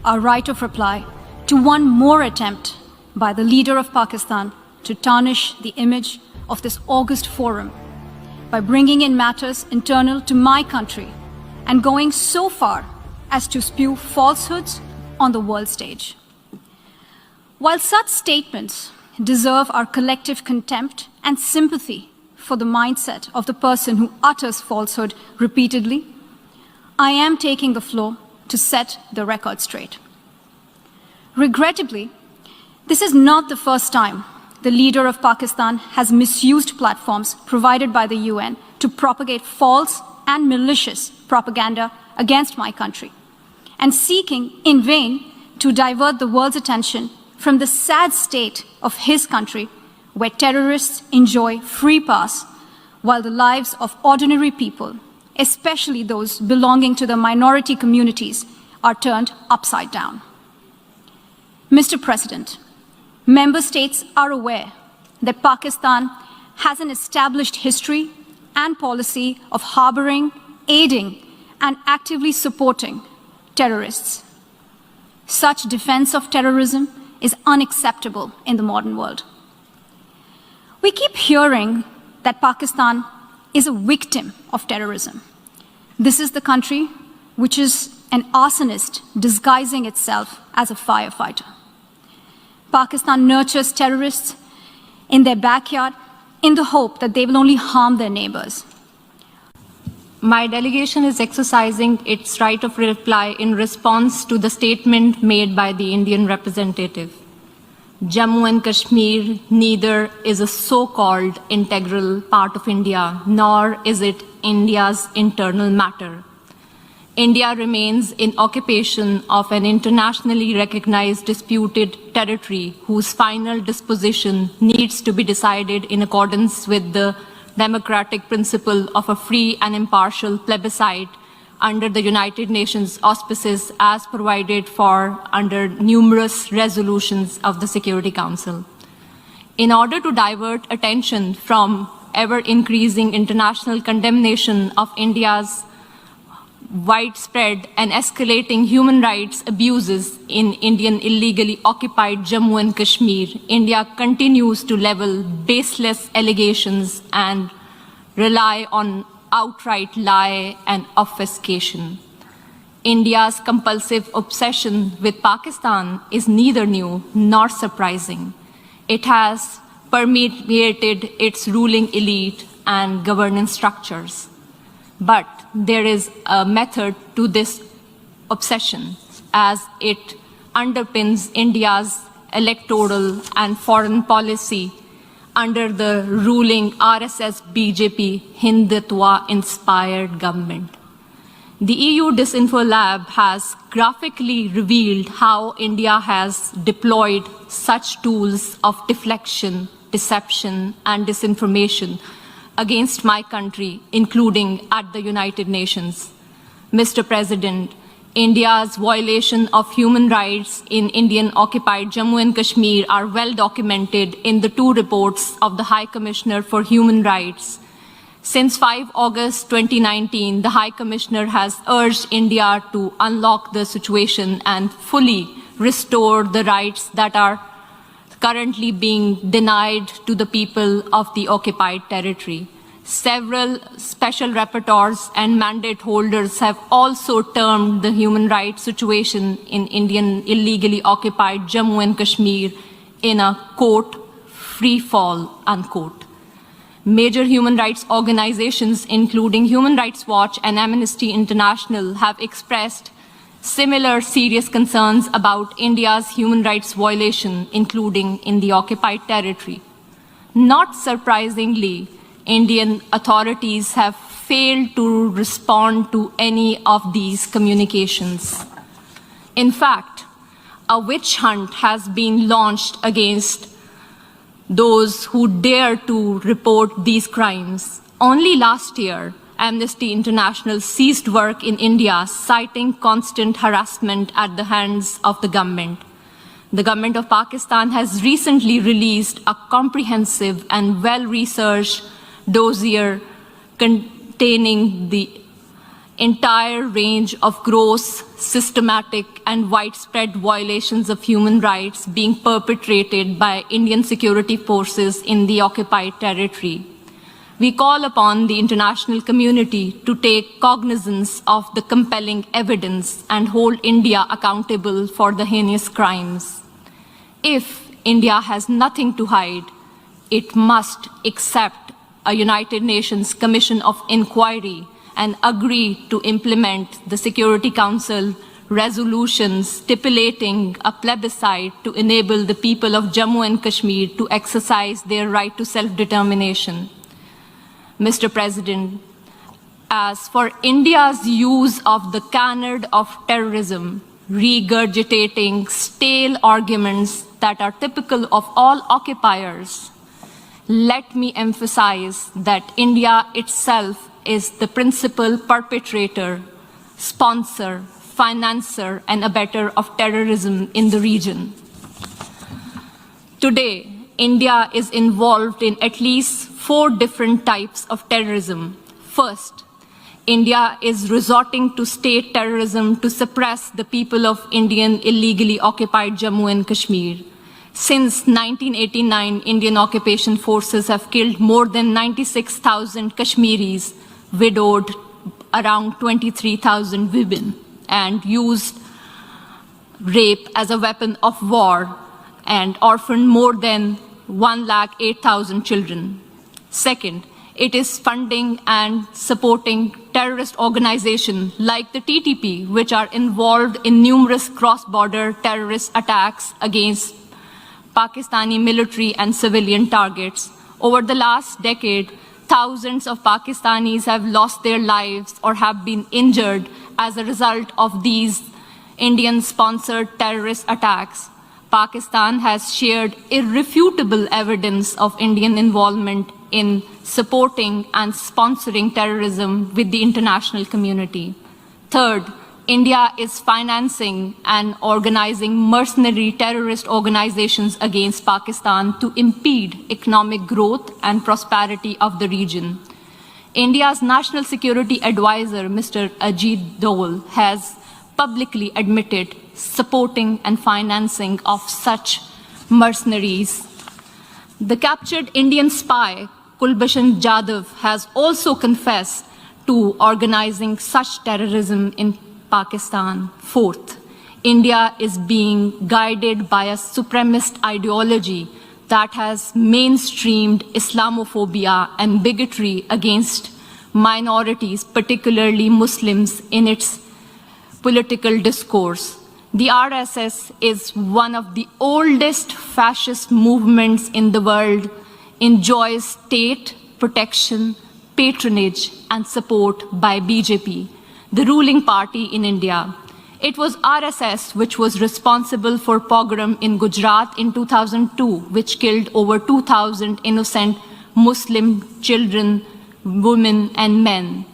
our right of reply to one more attempt by the leader of Pakistan to tarnish the image of this august forum by bringing in matters internal to my country and going so far as to spew falsehoods on the world stage. While such statements deserve our collective contempt and sympathy for the mindset of the person who utters falsehood repeatedly, I am taking the floor to set the record straight. Regrettably, this is not the first time the leader of Pakistan has misused platforms provided by the UN to propagate false and malicious propaganda against my country, and seeking in vain to divert the world's attention from the sad state of his country, where terrorists enjoy free pass while the lives of ordinary people, especially those belonging to the minority communities, are turned upside down. Mr. President, member states are aware that Pakistan has an established history and policy of harboring, aiding, and actively supporting terrorists. Such defense of terrorism is unacceptable in the modern world. We keep hearing that Pakistan is a victim of terrorism. This is the country which is an arsonist disguising itself as a firefighter. Pakistan nurtures terrorists in their backyard in the hope that they will only harm their neighbors. My delegation is exercising its right of reply in response to the statement made by the Indian representative. Jammu and Kashmir neither is a so-called integral part of India, nor is it India's internal matter. India remains in occupation of an internationally recognized disputed territory whose final disposition needs to be decided in accordance with the democratic principle of a free and impartial plebiscite under the United Nations auspices as provided for under numerous resolutions of the Security Council. In order to divert attention from ever-increasing international condemnation of India's widespread and escalating human rights abuses in Indian illegally occupied Jammu and Kashmir, India continues to level baseless allegations and rely on outright lie and obfuscation. India's compulsive obsession with Pakistan is neither new nor surprising. It has permeated its ruling elite and governance structures. But there is a method to this obsession, as it underpins India's electoral and foreign policy under the ruling RSS-BJP Hindutva-inspired government. The EU Disinfo Lab has graphically revealed how India has deployed such tools of deflection, deception, and disinformation against my country, including at the United Nations. Mr. President, India's violation of human rights in Indian-occupied Jammu and Kashmir are well documented in the two reports of the High Commissioner for Human Rights. Since 5 August 2019, the High Commissioner has urged India to unlock the situation and fully restore the rights that are currently being denied to the people of the occupied territory. Several special rapporteurs and mandate holders have also termed the human rights situation in Indian illegally occupied Jammu and Kashmir in a, quote, free fall, unquote. Major human rights organizations, including Human Rights Watch and Amnesty International, have expressed similar serious concerns about India's human rights violation, including in the occupied territory. Not surprisingly, Indian authorities have failed to respond to any of these communications. In fact, a witch hunt has been launched against those who dare to report these crimes. Only last year, Amnesty International ceased work in India, citing constant harassment at the hands of the government. The government of Pakistan has recently released a comprehensive and well-researched dossier containing the entire range of gross, systematic, and widespread violations of human rights being perpetrated by Indian security forces in the occupied territory. We call upon the international community to take cognizance of the compelling evidence and hold India accountable for the heinous crimes. If India has nothing to hide, it must accept a United Nations Commission of Inquiry and agree to implement the Security Council resolutions stipulating a plebiscite to enable the people of Jammu and Kashmir to exercise their right to self-determination. Mr. President, as for India's use of the canard of terrorism, regurgitating stale arguments that are typical of all occupiers, let me emphasize that India itself is the principal perpetrator, sponsor, financer, and abettor of terrorism in the region. Today, India is involved in at least 4 different types of terrorism. First, India is resorting to state terrorism to suppress the people of Indian illegally occupied Jammu and Kashmir. Since 1989, Indian occupation forces have killed more than 96,000 Kashmiris, widowed around 23,000 women, and used rape as a weapon of war and orphaned more than 108,000 children. Second, it is funding and supporting terrorist organizations like the TTP, which are involved in numerous cross-border terrorist attacks against Pakistani military and civilian targets. Over the last decade, thousands of Pakistanis have lost their lives or have been injured as a result of these Indian-sponsored terrorist attacks. Pakistan has shared irrefutable evidence of Indian involvement in supporting and sponsoring terrorism with the international community. Third, India is financing and organizing mercenary terrorist organizations against Pakistan to impede economic growth and prosperity of the region. India's National Security Advisor, Mr. Ajit Dole, has publicly admitted supporting and financing of such mercenaries. The captured Indian spy, Kulbhushan Jadhav, has also confessed to organizing such terrorism in Pakistan. Fourth, India is being guided by a supremacist ideology that has mainstreamed Islamophobia and bigotry against minorities, particularly Muslims, in its political discourse. The RSS is one of the oldest fascist movements in the world, enjoys state protection, patronage, and support by BJP, the ruling party in India. It was RSS which was responsible for pogrom in Gujarat in 2002, which killed over 2,000 innocent Muslim children, women, and men.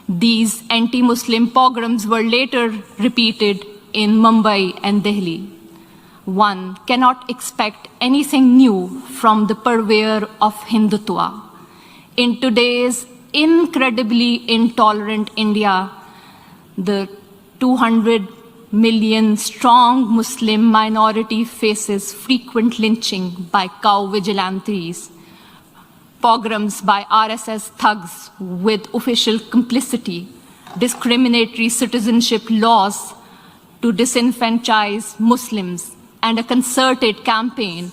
These anti-Muslim pogroms were later repeated in Mumbai and Delhi. One cannot expect anything new from the purveyor of Hindutva. In today's incredibly intolerant India, the 200 million strong Muslim minority faces frequent lynching by cow vigilantes, pogroms by RSS thugs with official complicity, discriminatory citizenship laws to disenfranchise Muslims, and a concerted campaign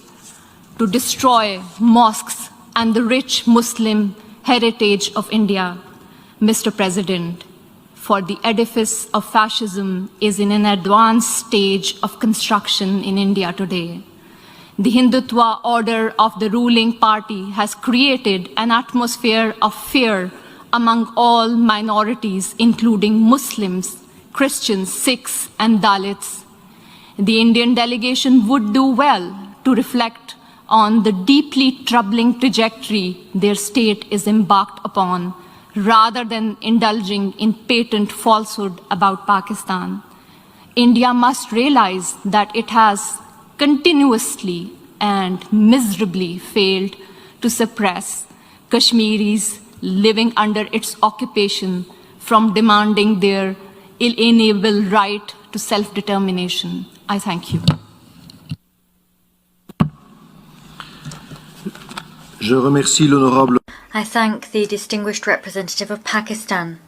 to destroy mosques and the rich Muslim heritage of India. Mr. President, for the edifice of fascism is in an advanced stage of construction in India today. The Hindutva order of the ruling party has created an atmosphere of fear among all minorities, including Muslims, Christians, Sikhs, and Dalits. The Indian delegation would do well to reflect on the deeply troubling trajectory their state is embarked upon, rather than indulging in patent falsehood about Pakistan. India must realize that it has continuously and miserably failed to suppress Kashmiris living under its occupation from demanding their inalienable right to self-determination. I thank you. Je remercie l'honorable. I thank the distinguished representative of Pakistan.